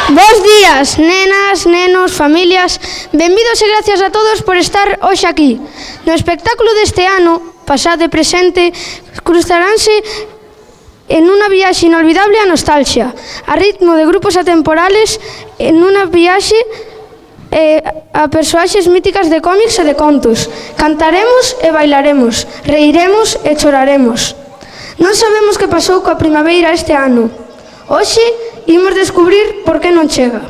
Bos días, nenas, nenos, familias. Benvidos e gracias a todos por estar hoxe aquí. No espectáculo deste ano, pasado e presente, cruzaránse en unha viaxe inolvidable a nostalgia, a ritmo de grupos atemporales, en unha viaxe a persoaxes míticas de cómics e de contos. Cantaremos e bailaremos, reiremos e choraremos. Non sabemos que pasou coa primavera este ano. Hoxe imos descubrir por que non chega.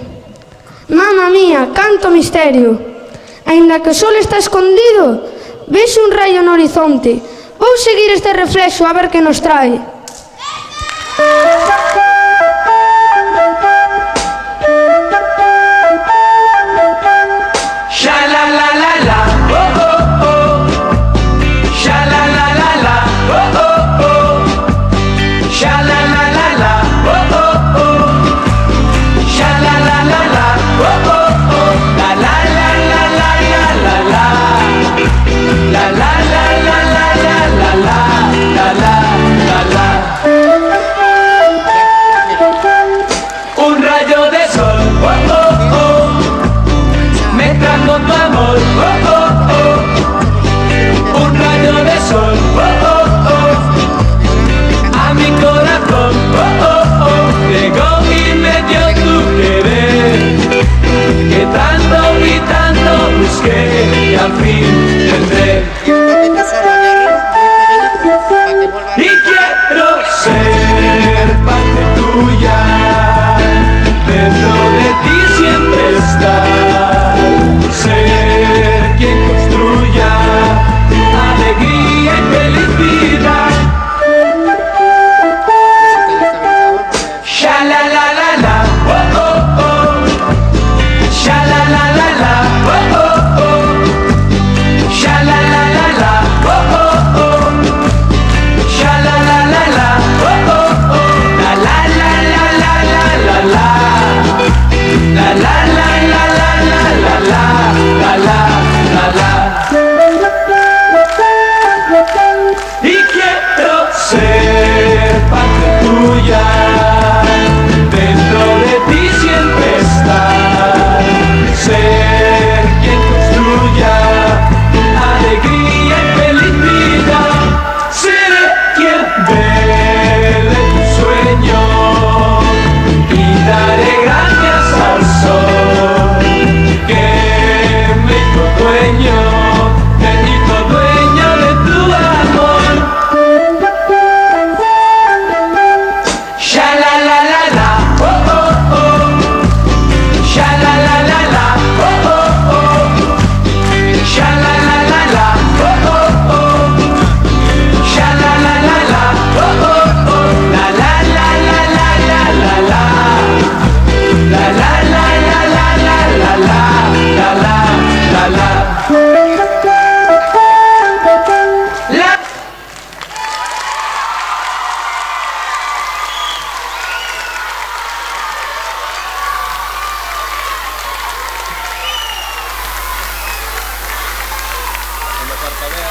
Mamma mía, canto misterio! Aínda que o sol está escondido, vexo un raio no horizonte. Vou seguir este reflexo a ver que nos trae.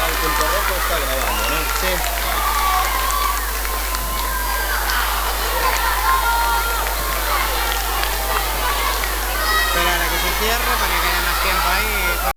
El punto rojo está grabando, ¿no? Sí. Esperar a que se cierre para que haya más tiempo ahí.